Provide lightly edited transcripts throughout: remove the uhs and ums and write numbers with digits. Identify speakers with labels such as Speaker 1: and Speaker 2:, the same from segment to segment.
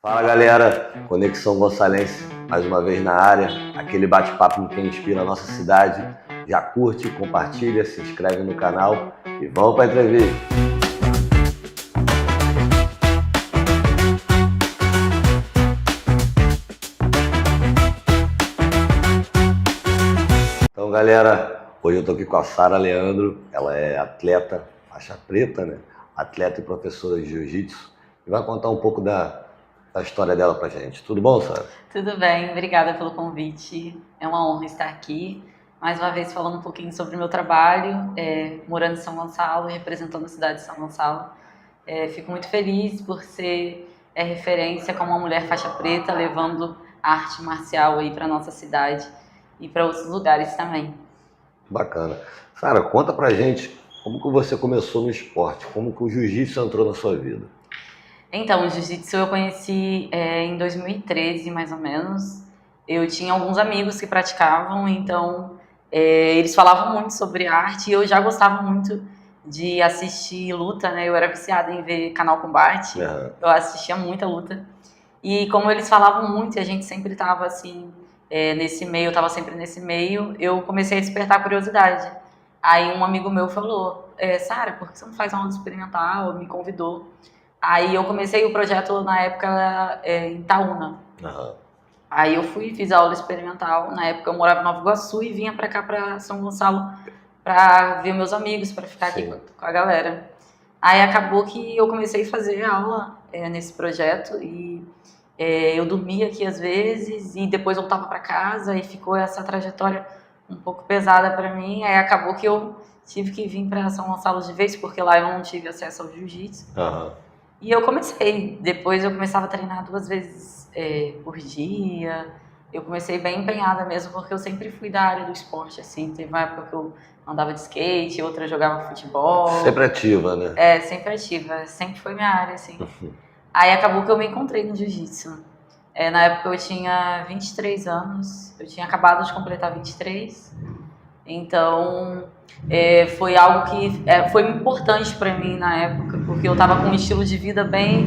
Speaker 1: Fala galera, Conexão Gonçalense mais uma vez na área, aquele bate-papo com quem inspira a nossa cidade. Já curte, compartilha, se inscreve no canal e vamos para a entrevista. Então galera, hoje eu tô aqui com a Sara Leandro, ela é atleta, faixa preta, né? Atleta e professora de jiu-jitsu e vai contar um pouco da história dela pra gente. Tudo bom, Sara?
Speaker 2: Tudo bem, obrigada pelo convite. É uma honra estar aqui. Mais uma vez falando um pouquinho sobre o meu trabalho, morando em São Gonçalo e representando a cidade de São Gonçalo. Fico muito feliz por ser referência como uma mulher faixa preta, levando a arte marcial aí para nossa cidade e para outros lugares também.
Speaker 1: Bacana. Sara, conta pra gente como que você começou no esporte, como que o jiu-jitsu entrou na sua vida.
Speaker 2: Então, o jiu-jitsu eu conheci em 2013, mais ou menos. Eu tinha alguns amigos que praticavam, então eles falavam muito sobre arte e eu já gostava muito de assistir luta, né? Eu era viciada em ver Canal Combate, eu assistia muita luta. E como eles falavam muito e a gente sempre estava assim, nesse meio, eu estava sempre nesse meio, eu comecei a despertar curiosidade. Aí um amigo meu falou, Sara, por que você não faz uma aula experimental? Me convidou. Aí eu comecei o projeto na época em Itaúna. Aí eu fui, fiz a aula experimental. Na época eu morava em Nova Iguaçu e vinha pra cá, pra São Gonçalo, pra ver meus amigos, pra ficar aqui com a galera. Aí acabou que eu comecei a fazer aula nesse projeto e eu dormia aqui às vezes e depois voltava pra casa e ficou essa trajetória um pouco pesada pra mim. Aí acabou que eu tive que vir pra São Gonçalo de vez, porque lá eu não tive acesso ao jiu-jitsu. E eu comecei, depois eu começava a treinar 2 vezes por dia. Eu comecei bem empenhada mesmo, porque eu sempre fui da área do esporte, assim. Teve uma época que eu andava de skate, outra eu jogava futebol.
Speaker 1: Sempre ativa, né?
Speaker 2: Sempre ativa, sempre foi minha área, assim. Aí acabou que eu me encontrei no jiu-jitsu. Na época eu tinha 23 anos, eu tinha acabado de completar 23. Então, foi algo que foi importante para mim na época, porque eu estava com um estilo de vida bem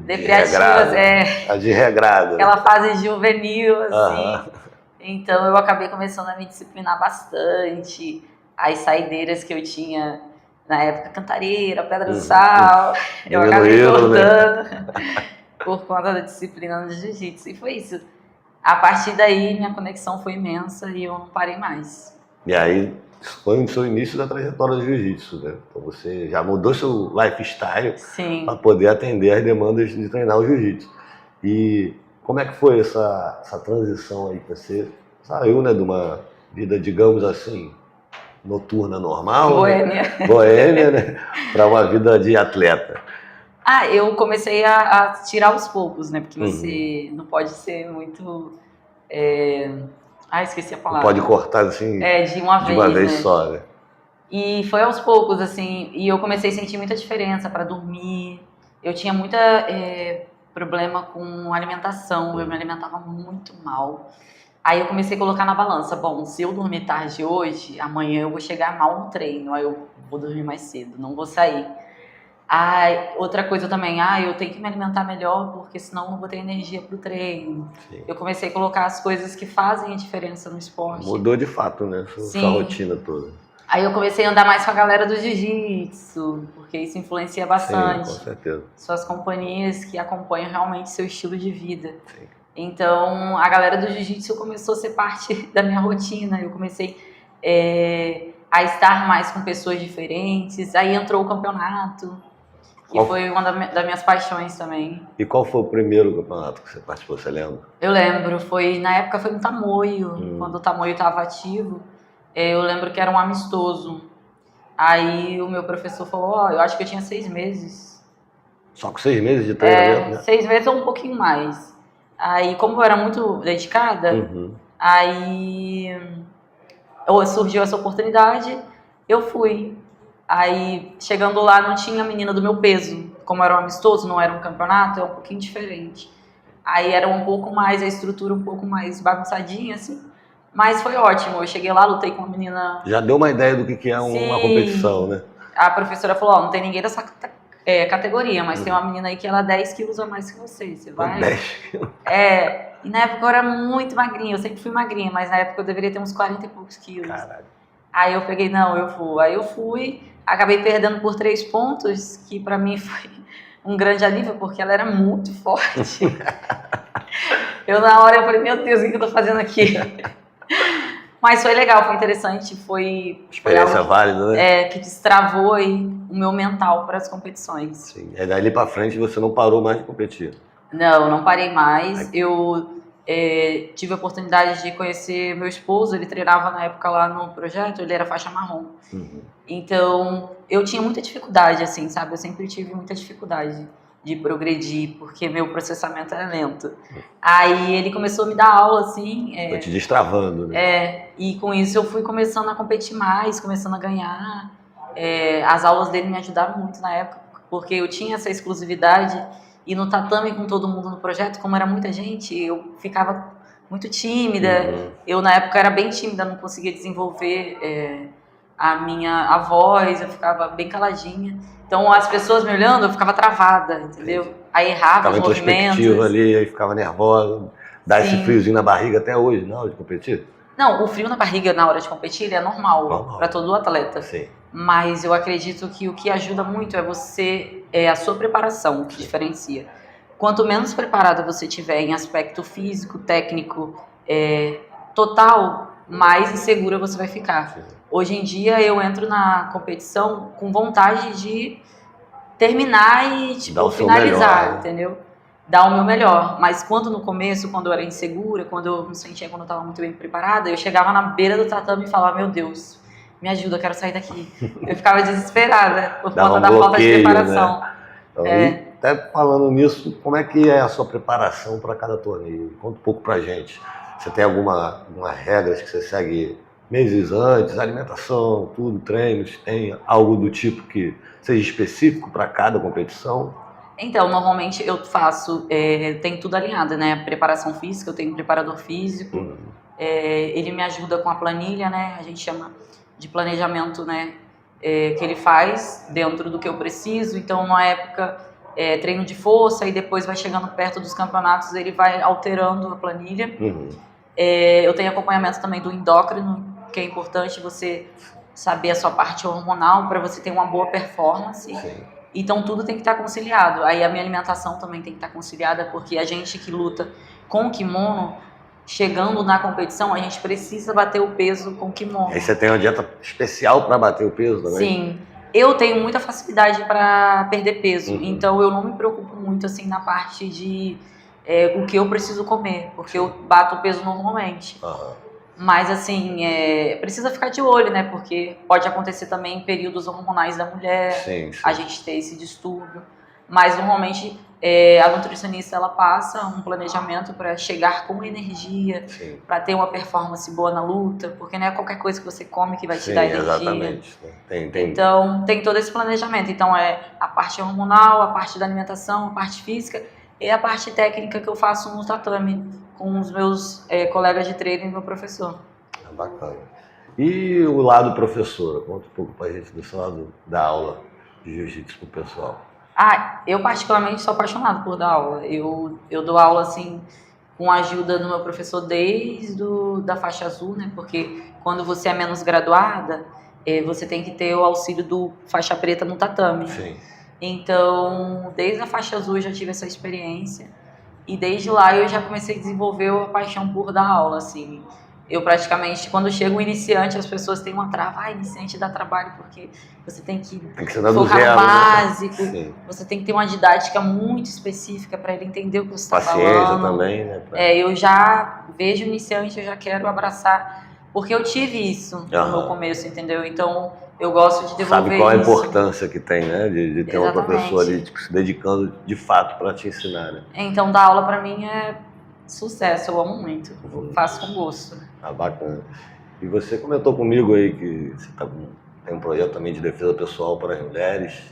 Speaker 2: depreciativo,
Speaker 1: desregrado.
Speaker 2: Aquela fase juvenil, assim. Então, eu acabei começando a me disciplinar bastante. As saideiras que eu tinha na época, Cantareira, Pedra do Sal, eu acabei cortando, né? Por conta da disciplina no jiu-jitsu. E foi isso. A partir daí, minha conexão foi imensa e eu não parei mais.
Speaker 1: E aí, foi o seu início da trajetória do jiu-jitsu, né? Então você já mudou seu lifestyle para poder atender as demandas de treinar o jiu-jitsu. E como é que foi essa transição aí? Você saiu, né, de uma vida, digamos assim, noturna normal,
Speaker 2: boêmia,
Speaker 1: né? Boêmia, né? Para uma vida de atleta.
Speaker 2: Eu comecei a tirar aos poucos, né? Porque você não pode ser muito... esqueci a palavra.
Speaker 1: Pode cortar assim
Speaker 2: de uma
Speaker 1: vez
Speaker 2: né?
Speaker 1: só, né?
Speaker 2: E foi aos poucos, assim, e eu comecei a sentir muita diferença para dormir. Eu tinha muita problema com alimentação, eu me alimentava muito mal. Aí eu comecei a colocar na balança, bom, se eu dormir tarde hoje, amanhã eu vou chegar mal no treino, aí eu vou dormir mais cedo, não vou sair. Outra coisa também, eu tenho que me alimentar melhor, porque senão eu não vou ter energia pro treino. Eu comecei a colocar as coisas que fazem a diferença no esporte.
Speaker 1: Mudou de fato, né? Sua rotina toda.
Speaker 2: Aí eu comecei a andar mais com a galera do jiu-jitsu, porque isso influencia bastante.
Speaker 1: Sim, com certeza.
Speaker 2: Suas companhias que acompanham realmente seu estilo de vida. Sim. Então, a galera do jiu-jitsu começou a ser parte da minha rotina. Eu comecei a estar mais com pessoas diferentes. Aí entrou o campeonato, que foi uma das minhas paixões também.
Speaker 1: E qual foi o primeiro campeonato que você participou, você lembra?
Speaker 2: Eu lembro, na época foi no Tamoio, quando o Tamoio estava ativo. Eu lembro que era um amistoso. Aí o meu professor falou, eu acho que eu tinha 6 meses.
Speaker 1: Só com 6 meses de treinamento, né?
Speaker 2: 6 meses ou um pouquinho mais. Aí, como eu era muito dedicada, aí surgiu essa oportunidade, eu fui. Aí, chegando lá, não tinha menina do meu peso. Como era um amistoso, não era um campeonato, é um pouquinho diferente. Aí era um pouco mais, a estrutura um pouco mais bagunçadinha, assim. Mas foi ótimo, eu cheguei lá, lutei com uma menina...
Speaker 1: Já deu uma ideia do que é uma competição, né?
Speaker 2: A professora falou, não tem ninguém categoria, mas tem uma menina aí que ela 10 quilos a mais que você vai...
Speaker 1: 10 quilos?
Speaker 2: E na época eu era muito magrinha, eu sempre fui magrinha, mas na época eu deveria ter uns 40 e poucos quilos.
Speaker 1: Caralho.
Speaker 2: Aí eu peguei, não, eu vou. Aí eu fui, acabei perdendo por 3 pontos, que pra mim foi um grande alívio, porque ela era muito forte. Eu na hora eu falei, meu Deus, o que eu tô fazendo aqui? Mas foi legal, foi interessante, foi...
Speaker 1: Experiência válida, né?
Speaker 2: Que destravou aí o meu mental para as competições.
Speaker 1: Sim. E dali pra frente você não parou mais de competir?
Speaker 2: Não parei mais. Eu tive a oportunidade de conhecer meu esposo, ele treinava na época lá no projeto, ele era faixa marrom.
Speaker 1: Uhum.
Speaker 2: Então, eu tinha muita dificuldade, assim, sabe? Eu sempre tive muita dificuldade de progredir, porque meu processamento era lento. Aí ele começou a me dar aula, assim...
Speaker 1: Foi te destravando, né?
Speaker 2: E com isso eu fui começando a competir mais, começando a ganhar. As aulas dele me ajudaram muito na época, porque eu tinha essa exclusividade, e no tatame com todo mundo no projeto, como era muita gente, eu ficava muito tímida.
Speaker 1: Uhum.
Speaker 2: Eu, na época, era bem tímida, não conseguia desenvolver a voz, eu ficava bem caladinha. Então, as pessoas me olhando, eu ficava travada, entendeu?
Speaker 1: Entendi.
Speaker 2: Aí errava
Speaker 1: os movimentos. Ficava ali, aí ficava nervosa. Dá esse friozinho na barriga até hoje, na hora de competir?
Speaker 2: Não, o frio na barriga na hora de competir ele é normal. Para todo atleta.
Speaker 1: Sim.
Speaker 2: Mas eu acredito que o que ajuda muito é a sua preparação, que diferencia. Quanto menos preparada você tiver em aspecto físico, técnico, total, mais insegura você vai ficar. Sim. Hoje em dia eu entro na competição com vontade de terminar e finalizar, melhor, entendeu? Dar o meu melhor. Mas quando no começo, quando eu era insegura, quando eu me sentia, quando eu estava muito bem preparada, eu chegava na beira do tatame e falava, meu Deus, me ajuda, eu quero sair daqui. Eu ficava desesperada por conta da falta de preparação.
Speaker 1: Né? Então, até falando nisso, como é que é a sua preparação para cada torneio? Conta um pouco pra gente. Você tem alguma regras que você segue meses antes, alimentação, tudo, treinos, tem algo do tipo que seja específico para cada competição?
Speaker 2: Então, normalmente eu faço, tem tudo alinhado, né? Preparação física, eu tenho um preparador físico, ele me ajuda com a planilha, né? A gente chama de planejamento, né? Que ele faz dentro do que eu preciso. Então, na época, treino de força, e depois vai chegando perto dos campeonatos, ele vai alterando a planilha.
Speaker 1: Uhum.
Speaker 2: Eu tenho acompanhamento também do endócrino, que é importante você saber a sua parte hormonal para você ter uma boa performance.
Speaker 1: Sim.
Speaker 2: Então tudo tem que estar conciliado. Aí a minha alimentação também tem que estar conciliada, porque a gente que luta com o kimono, chegando na competição, a gente precisa bater o peso com o kimono.
Speaker 1: Aí você tem uma dieta especial para bater o peso também?
Speaker 2: Sim. Eu tenho muita facilidade para perder peso, então eu não me preocupo muito assim na parte de o que eu preciso comer, porque eu bato o peso normalmente. Mas assim, precisa ficar de olho, né? Porque pode acontecer também em períodos hormonais da mulher,
Speaker 1: sim.
Speaker 2: a gente ter esse distúrbio. Mas normalmente a nutricionista ela passa um planejamento para chegar com energia, para ter uma performance boa na luta, porque não é qualquer coisa que você come que vai te dar energia.
Speaker 1: Exatamente.
Speaker 2: Então tem todo esse planejamento. Então a parte hormonal, a parte da alimentação, a parte física e a parte técnica que eu faço no tatame com os meus colegas de treino e meu professor.
Speaker 1: Bacana. E o lado professora? Conta um pouco pra gente desse lado da aula de jiu-jitsu pro pessoal.
Speaker 2: Eu particularmente sou apaixonada por dar aula. Eu dou aula assim com a ajuda do meu professor desde da faixa azul, né? Porque quando você é menos graduada, você tem que ter o auxílio do faixa preta no tatame.
Speaker 1: Sim.
Speaker 2: Então, desde a faixa azul eu já tive essa experiência. E desde lá eu já comecei a desenvolver a paixão por dar aula, assim. Eu praticamente, quando chega um iniciante, as pessoas têm uma trava. Iniciante dá trabalho, porque você tem que focar no básico,
Speaker 1: né?
Speaker 2: Você tem que ter uma didática muito específica para ele entender o que você está falando.
Speaker 1: Paciência também, né?
Speaker 2: Eu já vejo o iniciante, eu já quero abraçar, porque eu tive isso no meu começo, entendeu? Então, eu gosto de devolver.
Speaker 1: Sabe qual a importância que tem, né? De ter uma professora ali se dedicando de fato para te ensinar, né?
Speaker 2: Então, dar aula para mim é sucesso, eu amo muito, faço com gosto.
Speaker 1: Bacana. E você comentou comigo aí que você tem um projeto também de defesa pessoal para as mulheres.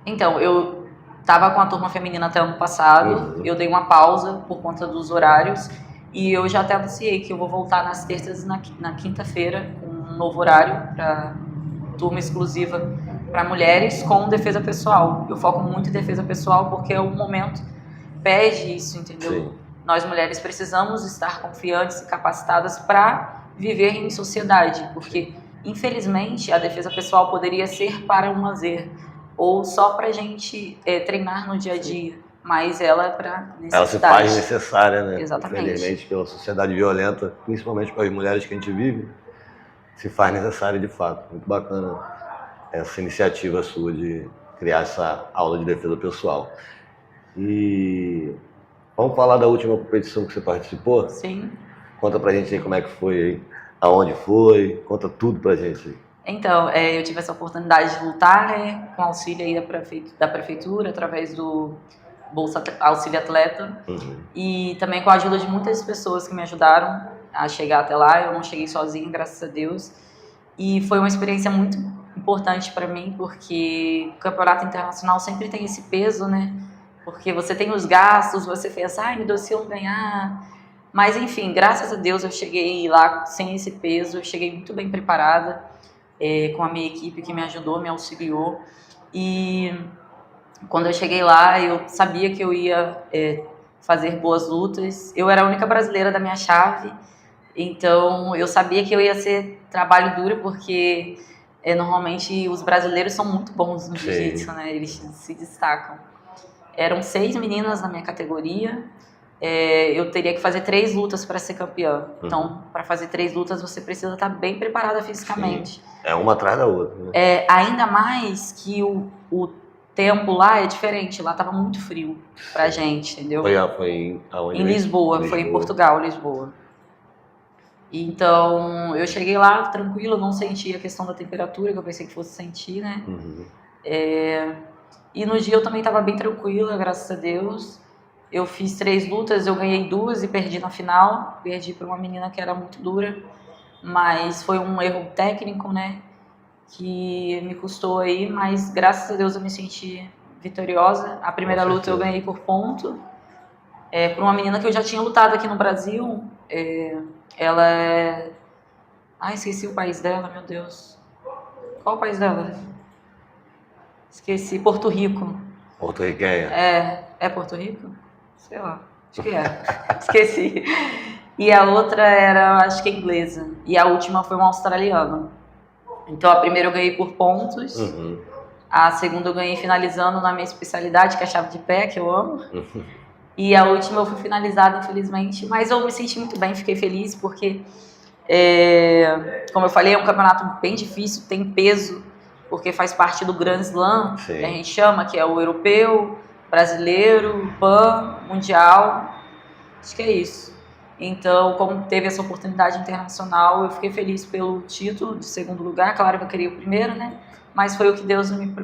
Speaker 2: Então, eu estava com a turma feminina até ano passado, eu dei uma pausa por conta dos horários, e eu já até anunciei que eu vou voltar nas terças e na quinta-feira com um novo horário para turma exclusiva para mulheres com defesa pessoal. Eu foco muito em defesa pessoal porque o momento pede isso, entendeu?
Speaker 1: Sim.
Speaker 2: Nós mulheres precisamos estar confiantes e capacitadas para viver em sociedade, porque infelizmente a defesa pessoal poderia ser para um lazer ou só para a gente treinar no dia a dia, mas ela é para necessidade.
Speaker 1: Ela se faz necessária, né?
Speaker 2: Exatamente.
Speaker 1: Infelizmente, pela sociedade violenta, principalmente para as mulheres que a gente vive, se faz necessária de fato. Muito bacana essa iniciativa sua de criar essa aula de defesa pessoal. E vamos falar da última competição que você participou?
Speaker 2: Sim.
Speaker 1: Conta pra gente aí como é que foi aí, aonde foi, conta tudo pra gente aí.
Speaker 2: Então, eu tive essa oportunidade de lutar, né, com auxílio aí da prefeitura, através do Bolsa Auxílio Atleta, e também com a ajuda de muitas pessoas que me ajudaram a chegar até lá. Eu não cheguei sozinha, graças a Deus, e foi uma experiência muito importante para mim, porque o campeonato internacional sempre tem esse peso, né, porque você tem os gastos, você pensa, ai, meu Deus, se eu não ganhar... Mas, enfim, graças a Deus eu cheguei lá sem esse peso, eu cheguei muito bem preparada, com a minha equipe que me ajudou, me auxiliou. E quando eu cheguei lá, eu sabia que eu ia fazer boas lutas. Eu era a única brasileira da minha chave, então eu sabia que eu ia ser trabalho duro, porque normalmente os brasileiros são muito bons no jiu-jitsu, né? Eles se destacam. Eram 6 meninas na minha categoria. Eu teria que fazer 3 lutas para ser campeã. Então, para fazer 3 lutas, você precisa estar bem preparada fisicamente.
Speaker 1: Sim. É uma atrás da outra, né?
Speaker 2: Ainda mais que o tempo lá é diferente. Lá estava muito frio pra gente, entendeu?
Speaker 1: Foi aonde?
Speaker 2: Em Lisboa, foi em Portugal, Lisboa. Então, eu cheguei lá tranquila, não senti a questão da temperatura, que eu pensei que fosse sentir, né? E no dia eu também estava bem tranquila, graças a Deus. Eu fiz 3 lutas, eu ganhei 2 e perdi na final. Perdi para uma menina que era muito dura, mas foi um erro técnico, né, que me custou aí, mas graças a Deus eu me senti vitoriosa. A primeira luta eu ganhei por ponto, para uma menina que eu já tinha lutado aqui no Brasil. Ela é... Ai, esqueci o país dela, meu Deus. Qual o país dela? Esqueci, Porto Rico.
Speaker 1: Porto-riquenha?
Speaker 2: É Porto Rico? Sei lá, acho que esqueci. E a outra era, acho que inglesa. E a última foi uma australiana. Então a primeira eu ganhei por pontos. A segunda eu ganhei finalizando na minha especialidade, que é a chave de pé, que eu amo. E a última eu fui finalizada, infelizmente. Mas eu me senti muito bem, fiquei feliz, porque, como eu falei, é um campeonato bem difícil, tem peso, porque faz parte do Grand Slam, que a gente chama, que é o europeu, brasileiro, PAN, mundial, acho que é isso. Então, como teve essa oportunidade internacional, eu fiquei feliz pelo título de segundo lugar. Claro que eu queria o primeiro, né? Mas foi o que Deus me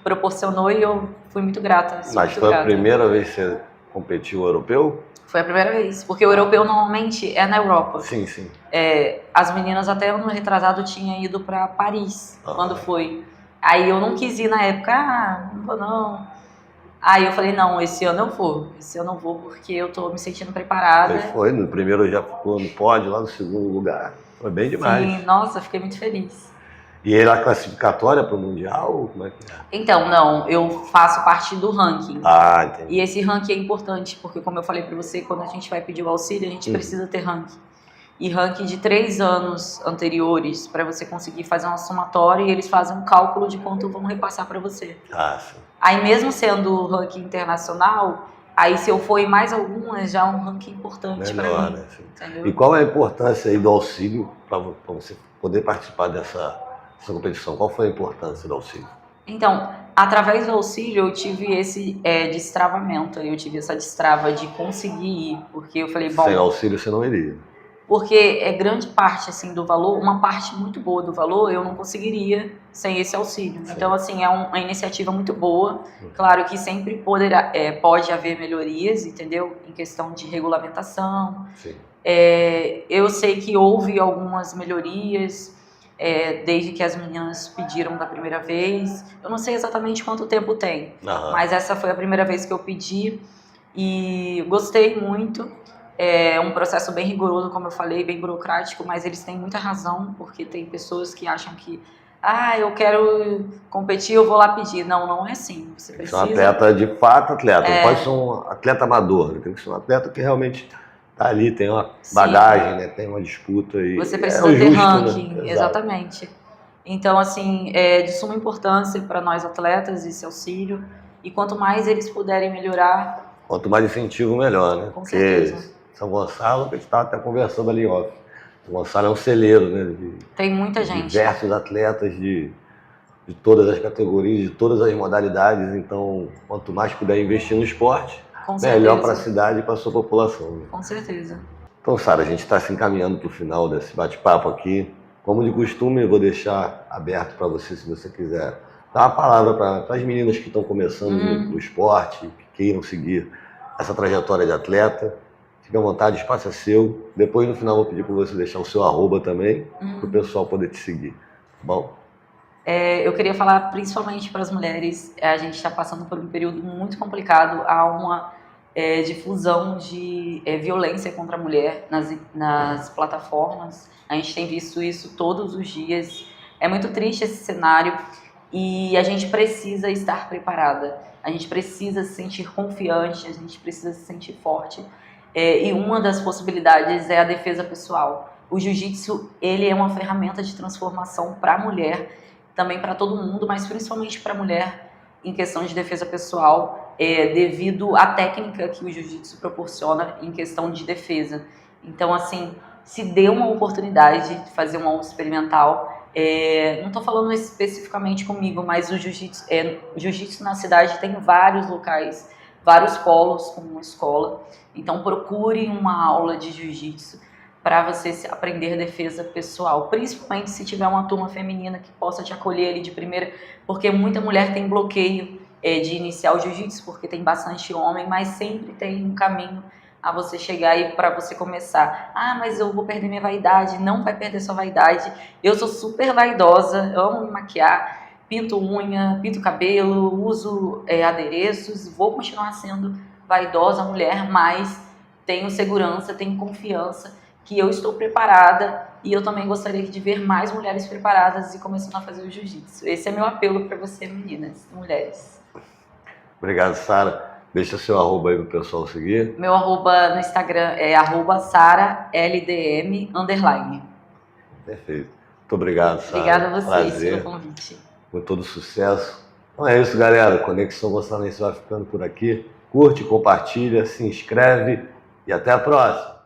Speaker 2: proporcionou e eu fui muito grata.
Speaker 1: Mas foi a primeira vez que você competiu o europeu?
Speaker 2: Foi a primeira vez, porque o europeu normalmente é na Europa.
Speaker 1: Sim, sim.
Speaker 2: As meninas até ano retrasado tinham ido para Paris, quando foi. Aí eu não quis ir na época, não vou não. Aí eu falei, não, esse ano eu vou porque eu tô me sentindo preparada.
Speaker 1: Foi, no primeiro já ficou no pódio, lá no segundo lugar. Foi bem demais.
Speaker 2: Sim, nossa, fiquei muito feliz.
Speaker 1: E era a classificatória para o Mundial? Como é que é?
Speaker 2: Então, não, eu faço parte do ranking.
Speaker 1: Entendi.
Speaker 2: E esse ranking é importante, porque como eu falei para você, quando a gente vai pedir o auxílio, a gente precisa ter ranking. E ranking de 3 anos anteriores, para você conseguir fazer uma somatória, e eles fazem um cálculo de quanto vão repassar para você.
Speaker 1: Sim.
Speaker 2: Aí mesmo sendo ranking internacional, aí se eu for em mais algumas, já é um ranking importante para mim.
Speaker 1: Né? E qual é a importância aí do auxílio para você poder participar dessa competição? Qual foi a importância do auxílio?
Speaker 2: Então, através do auxílio eu tive esse destravamento, eu tive essa destrava de conseguir ir, porque eu falei, bom...
Speaker 1: Sem auxílio você não iria.
Speaker 2: Porque grande parte assim, do valor, uma parte muito boa do valor, eu não conseguiria sem esse auxílio. Sim. Então, assim, é uma iniciativa muito boa. Claro que sempre pode haver melhorias, entendeu? Em questão de regulamentação.
Speaker 1: Sim.
Speaker 2: Eu sei que houve algumas melhorias, desde que as meninas pediram da primeira vez. Eu não sei exatamente quanto tempo tem, mas essa foi a primeira vez que eu pedi e gostei muito. É um processo bem rigoroso, como eu falei, bem burocrático, mas eles têm muita razão, porque tem pessoas que acham que eu quero competir, eu vou lá pedir. Não, não é assim. Você precisa...
Speaker 1: Ser um atleta de fato, atleta. Não pode ser um atleta amador, tem que ser um atleta que realmente tá ali, tem uma bagagem, né? Tem uma disputa. E
Speaker 2: você precisa ter justo, ranking, né? Exatamente. Então, assim, é de suma importância para nós atletas esse auxílio. E quanto mais eles puderem melhorar...
Speaker 1: Quanto mais incentivo, melhor, né?
Speaker 2: Com certeza.
Speaker 1: São Gonçalo, a gente estava até conversando ali, ó. São Gonçalo é um celeiro, né?
Speaker 2: Tem muita gente.
Speaker 1: Diversos atletas de todas as categorias, de todas as modalidades. Então, quanto mais puder investir no esporte, melhor para a cidade e para a sua população. Né?
Speaker 2: Com certeza.
Speaker 1: Então, Sara, a gente está se encaminhando para o final desse bate-papo aqui. Como de costume, eu vou deixar aberto para você, se você quiser, dar uma palavra para as meninas que estão começando no esporte, que queiram seguir essa trajetória de atleta. Fique à vontade, o espaço é seu. Depois, no final, vou pedir para você deixar o seu @, também, para o pessoal poder te seguir. Tá bom?
Speaker 2: Eu queria falar principalmente para as mulheres. A gente está passando por um período muito complicado. Há uma difusão de violência contra a mulher nas plataformas. A gente tem visto isso todos os dias. É muito triste esse cenário e a gente precisa estar preparada. A gente precisa se sentir confiante, a gente precisa se sentir forte. E uma das possibilidades é a defesa pessoal. O jiu-jitsu, ele é uma ferramenta de transformação para a mulher, também para todo mundo, mas principalmente para a mulher em questão de defesa pessoal, devido à técnica que o jiu-jitsu proporciona em questão de defesa. Então, assim, se dê uma oportunidade de fazer uma aula experimental. Não estou falando especificamente comigo, mas o jiu-jitsu na cidade tem vários locais, vários polos como uma escola. Então procure uma aula de jiu-jitsu para você aprender defesa pessoal, principalmente se tiver uma turma feminina que possa te acolher ali de primeira, porque muita mulher tem bloqueio de iniciar o jiu-jitsu, porque tem bastante homem, mas sempre tem um caminho a você chegar e para você começar. Mas eu vou perder minha vaidade. Não vai perder sua vaidade. Eu sou super vaidosa, eu amo me maquiar, pinto unha, pinto cabelo, uso adereços, vou continuar sendo vaidosa mulher, mas tenho segurança, tenho confiança que eu estou preparada e eu também gostaria de ver mais mulheres preparadas e começando a fazer o jiu-jitsu. Esse é meu apelo para você, meninas, mulheres.
Speaker 1: Obrigado, Sara. Deixa seu @ aí pro pessoal seguir.
Speaker 2: Meu @ no Instagram é @SaraLDM_.
Speaker 1: Perfeito. Muito obrigado, Sara.
Speaker 2: Obrigada a vocês pelo convite.
Speaker 1: Com todo sucesso. Então é isso, galera. Conexão Gonçalense vai ficando por aqui. Curte, compartilha, se inscreve e até a próxima.